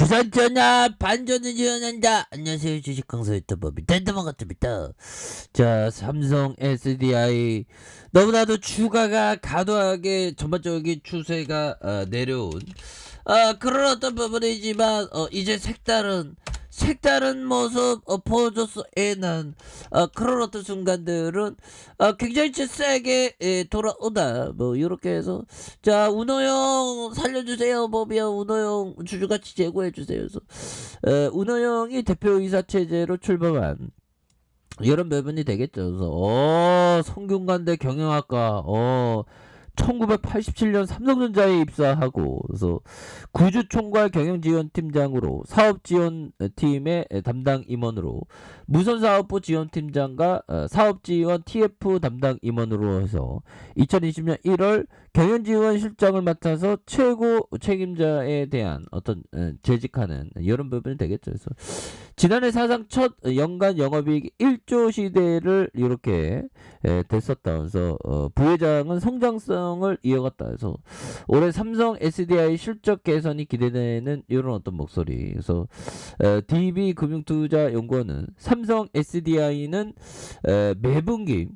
주산전야 반전을 지원한다. 안녕하세요, 주식강사 유튜버비 덴더만 같습니다. 자, 삼성 SDI 너무나도 주가가 과도하게 전반적인 추세가 내려온 그런 어떤 부분이지만 이제 색다른 모습 보여줬어에는 그런 어떤 순간들은 굉장히 세게 돌아오다. 뭐 이렇게 해서 자, 운호형 살려주세요. 보면 운호형 주주가치 제고해주세요. 그래서 운호형이 대표이사 체제로 출범한 이런 부분이 되겠죠. 그래서 성균관대 경영학과 1987년 삼성전자에 입사하고, 그래서 구주총괄 경영지원팀장으로 사업지원팀의 담당 임원으로 무선사업부 지원팀장과 사업지원 TF 담당 임원으로 해서 2020년 1월 경영지원 실장을 맡아서 최고 책임자에 대한 어떤 재직하는 이런 부분이 되겠죠. 그래서 지난해 사상 첫 연간 영업이익 1조 시대를 이렇게 됐었다. 그래서 부회장은 성장성을 이어갔다. 그래서 올해 삼성 SDI 실적 개선이 기대되는 이런 어떤 목소리. 그래서 DB 금융투자연구원은 삼성 SDI는 매분기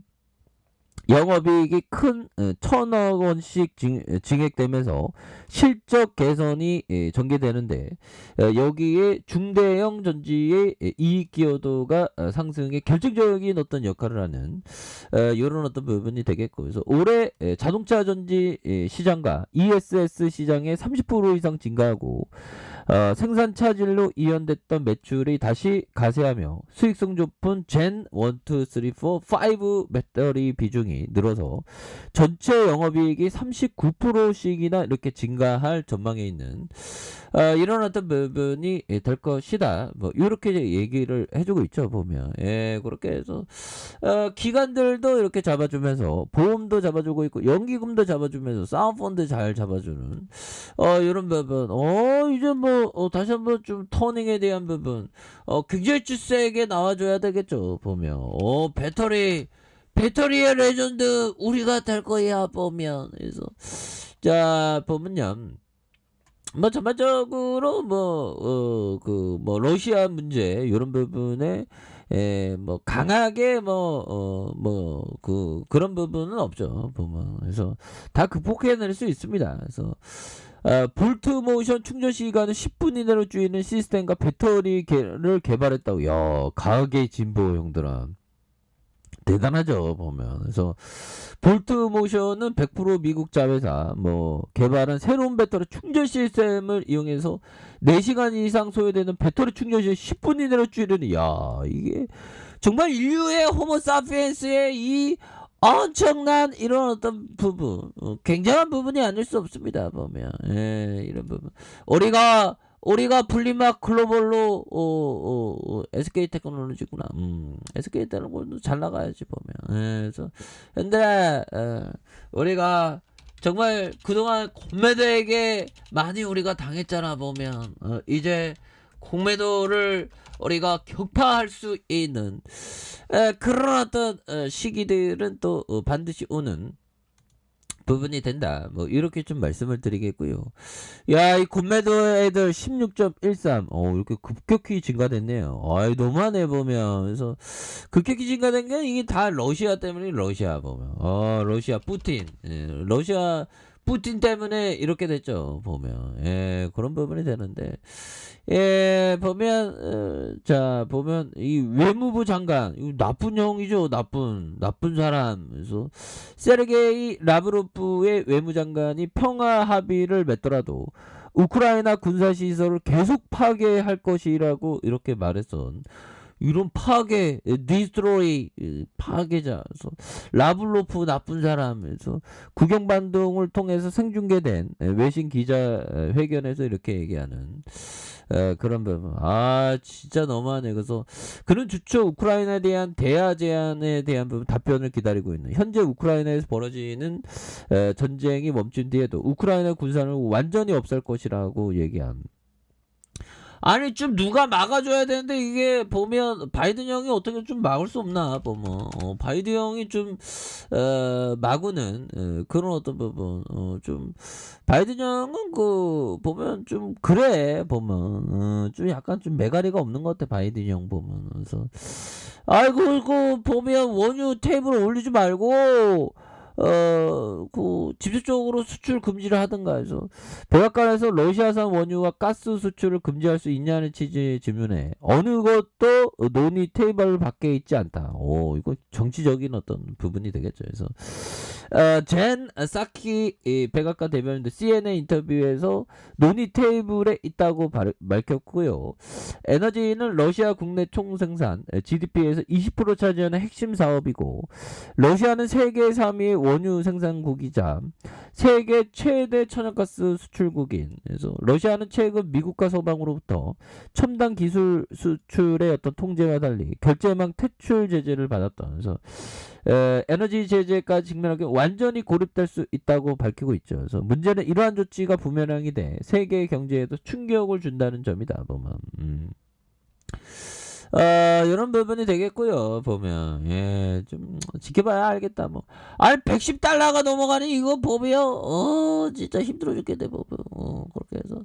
영업이익이 큰 1,000억 원씩 증액되면서 실적 개선이 전개되는데, 여기에 중대형 전지의 이익 기여도가 상승에 결정적인 어떤 역할을 하는 이런 어떤 부분이 되겠고, 그래서 올해 자동차 전지 시장과 ESS 시장의 30% 이상 증가하고 생산 차질로 이연됐던 매출이 다시 가세하며 수익성 높은 젠 1, 2, 3, 4, 5 배터리 비중이 늘어서 전체 영업이익이 39%씩이나 이렇게 증가할 전망에 있는 이런 어떤 부분이 될 것이다. 뭐 이렇게 얘기를 해주고 있죠. 보면 그렇게 해서 기관들도 이렇게 잡아주면서 보험도 잡아주고 있고 연기금도 잡아주면서 사운드펀드 잘 잡아주는 이런 부분. 이제 뭐 다시 한번 좀 터닝에 대한 부분 굉장히 세게 나와줘야 되겠죠. 보면 배터리의 레전드 우리가 될 거야. 보면 그래서 자, 보면요, 뭐 전반적으로 뭐 러시아 문제 이런 부분에 뭐 강하게 그런 부분은 없죠. 보면 그래서 다 극복해낼 수 있습니다. 그래서 볼트 모션 충전 시간은 10분 이내로 줄이는 시스템과 배터리를 개발했다고. 야, 과학의 진보 형들아. 대단하죠. 보면 그래서 볼트 모션은 100% 미국 자회사 개발한 새로운 배터리 충전 시스템을 이용해서 4시간 이상 소요되는 배터리 충전 시간 10분 이내로 줄이는, 야, 이게 정말 인류의 호모 사피엔스의 이 엄청난 이런 어떤 부분, 굉장한 부분이 아닐 수 없습니다. 보면 이런 부분 우리가 분리막 글로벌로 SK 테크놀로지구나. SK 테크놀로지도 잘 나가야지. 보면 그래서 근데 우리가 정말 그동안 공매도에게 많이 우리가 당했잖아. 보면 이제 공매도를 우리가 격파할 수 있는 그런 어떤 시기들은 또 반드시 오는 부분이 된다. 뭐 이렇게 좀 말씀을 드리겠고요. 야, 이 공매도 애들 16.13 이렇게 급격히 증가됐네요. 너무하네. 보면 그래서 급격히 증가된 게 이게 다 러시아 때문에. 러시아 보면 러시아 푸틴 때문에 이렇게 됐죠. 보면 그런 부분이 되는데, 보면 자, 보면 이 외무부 장관, 이거 나쁜 형이죠. 나쁜 사람. 그래서 세르게이 라브로프의 외무장관이 평화 합의를 맺더라도 우크라이나 군사시설을 계속 파괴할 것이라고 이렇게 말했던 이런 파괴, 디스트로이, 파괴자. 그래서 라블로프 나쁜 사람에서 국영방송을 통해서 생중계된 외신 기자 회견에서 이렇게 얘기하는 그런 부분. 진짜 너무하네. 그래서 그는 주초 우크라이나에 대한 대화 제안에 대한 부분 답변을 기다리고 있는. 현재 우크라이나에서 벌어지는 전쟁이 멈춘 뒤에도 우크라이나 군사를 완전히 없앨 것이라고 얘기한. 아니 좀 누가 막아줘야 되는데 이게 보면 바이든 형이 어떻게 좀 막을 수 없나 보면 바이든 형이 좀 막으는 그런 어떤 부분 좀 바이든 형은 그 보면 좀 그래 보면 좀 약간 좀 매가리가 없는 것 같아 바이든 형 보면 그래서 아이고 그 보면 원유 테이블 올리지 말고 그 직접적으로 수출 금지를 하든가 해서 백악관에서 러시아산 원유와 가스 수출을 금지할 수 있냐는 취지의 질문에 어느 것도 논의 테이블 밖에 있지 않다. 오 이거 정치적인 어떤 부분이 되겠죠. 그래서 젠 사키 백악관 대변인도 CNN 인터뷰에서 논의 테이블에 있다고 밝혔고요. 에너지는 러시아 국내 총생산 GDP에서 20% 차지하는 핵심 사업이고 러시아는 세계 3위 원유 생산국이자 세계 최대 천연가스 수출국인 그래서 러시아는 최근 미국과 서방으로부터 첨단 기술 수출의 어떤 통제와 달리 결제망 퇴출 제재를 받았다. 그래서 에너지 제재까지 직면하게 완전히 고립될 수 있다고 밝히고 있죠. 그래서 문제는 이러한 조치가 부메랑이 돼 세계 경제에도 충격을 준다는 점이다. 보면 이런 부분이 되겠고요. 보면 좀 지켜봐야 알겠다. 뭐 아니 110달러가 넘어가니 이거 보면 진짜 힘들어 죽겠네. 보면 그렇게 해서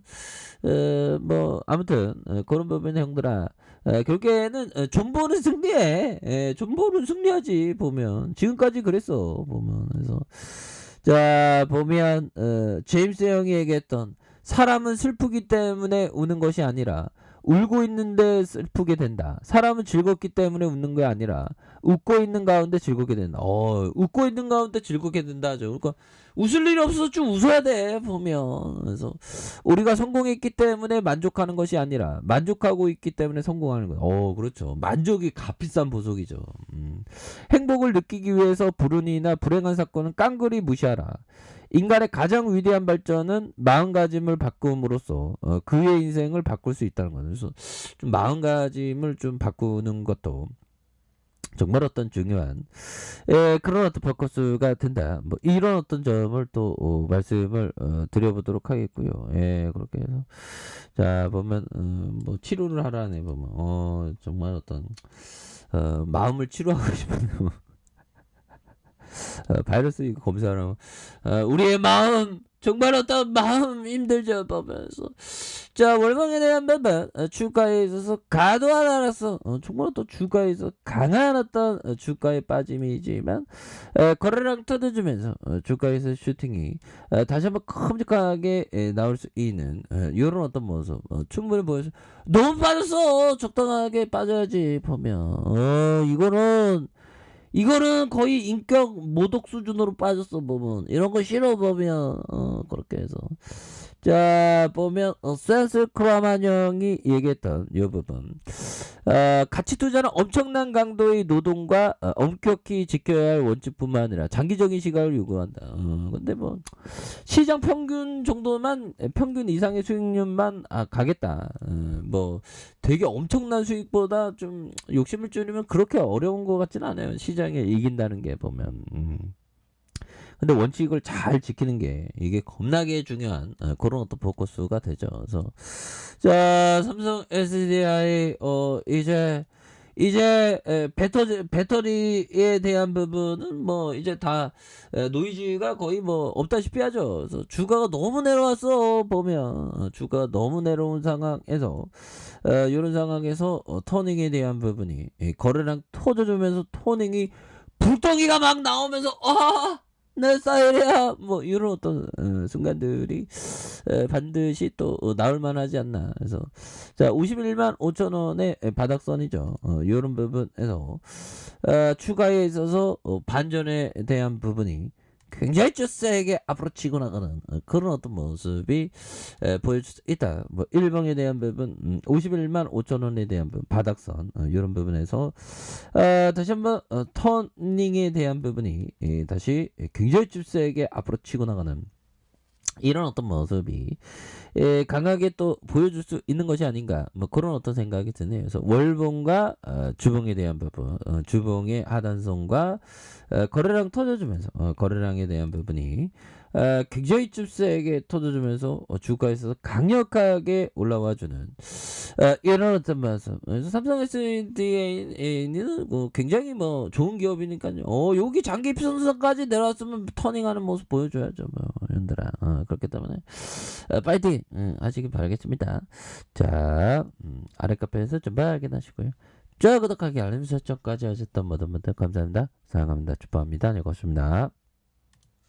뭐 아무튼 그런 부분에 형들아 결국에는 존버는 승리해. 존버는 승리하지. 보면 지금까지 그랬어. 보면 그래서 자 보면 제임스 형이 얘기했던 사람은 슬프기 때문에 우는 것이 아니라 울고 있는데 슬프게 된다. 사람은 즐겁기 때문에 웃는 게 아니라 웃고 있는 가운데 즐겁게 된다. 웃고 있는 가운데 즐겁게 된다죠. 그러니까 웃을 일이 없어서 좀 웃어야 돼 보면. 그래서 우리가 성공했기 때문에 만족하는 것이 아니라 만족하고 있기 때문에 성공하는 거예요. 그렇죠. 만족이 값비싼 보석이죠. 행복을 느끼기 위해서 불운이나 불행한 사건은 깡그리 무시하라. 인간의 가장 위대한 발전은 마음가짐을 바꿈으로써 그의 인생을 바꿀 수 있다는 거죠. 그래서 좀 마음가짐을 좀 바꾸는 것도 정말 어떤 중요한 그런 어떤 포커스가 된다. 뭐 이런 어떤 점을 또 말씀을 드려보도록 하겠고요. 그렇게 해서 자 보면 뭐 치료를 하라네 보면 정말 어떤 마음을 치료하고 싶은 바이러스 이거 검사하라고 우리의 마음 정말 어떤 마음 힘들죠 보면서 자 월방에 대한 부분 주가에 있어서 과도한 하락서 정말 또 주가에 서 강한 어떤 주가의 빠짐이지만 거래량 터져주면서 주가에서 슈팅이 다시 한번 큼직하게 나올 수 있는 이런 어떤 모습 충분히 보여서 너무 빠졌어 적당하게 빠져야지 보면 이거는 거의 인격 모독 수준으로 빠졌어 보면 이런 거 싫어 보면 그렇게 해서 자 보면 센스 크라만 형이 얘기했던 이 부분 가치 투자는 엄청난 강도의 노동과 엄격히 지켜야 할 원칙뿐만 아니라 장기적인 시각을 요구한다. 근데 뭐 시장 평균 정도만 평균 이상의 수익률만 가겠다. 뭐 되게 엄청난 수익보다 좀 욕심을 줄이면 그렇게 어려운 것 같지는 않아요. 시장에 이긴다는 게 보면. 근데 원칙을 잘 지키는 게 이게 겁나게 중요한 그런 어떤 포커스가 되죠. 그래서 자 삼성 SDI 이제 배터리에 대한 부분은 뭐 이제 다 노이즈가 거의 뭐 없다시피 하죠. 그래서 주가가 너무 내려왔어 보면 주가가 너무 내려온 상황에서 이런 상황에서 터닝에 대한 부분이 거래량 터져주면서 토닝이 불덩이가 막 나오면서 내 스타일이야 뭐 이런 어떤 순간들이 반드시 또 나올 만하지 않나. 그래서 자 51만 5천원의 바닥선이죠. 이런 부분에서 추가에 있어서 반전에 대한 부분이 굉장히 좀 세게 앞으로 치고 나가는 그런 어떤 모습이 보여줄 수 있다. 뭐 일봉에 대한 부분 51만 5천원에 대한 부분 바닥선 이런 부분에서 다시 한번 터닝에 대한 부분이 다시 굉장히 좀 세게 앞으로 치고 나가는 이런 어떤 모습이 강하게 또 보여줄 수 있는 것이 아닌가 뭐 그런 어떤 생각이 드네요. 그래서 월봉과 주봉에 대한 부분 주봉의 하단선과 거래량 터져주면서 거래량에 대한 부분이 굉장히 좀 세게 터져주면서 주가에서 강력하게 올라와주는 이런 어떤 말씀. 그래서 삼성 SDI는 뭐 굉장히 뭐 좋은 기업이니까요. 여기 장기 선상까지 내려왔으면 터닝하는 모습 보여줘야죠, 뭐 연들아. 그렇기 때문에 파이팅 하시길 바라겠습니다. 자, 아래 카페에서 좀 확인하시고요. 좋아요, 구독하기, 알림 설정까지 하셨던 모든 분들 감사합니다. 사랑합니다. 축복합니다. 네, 고맙습니다.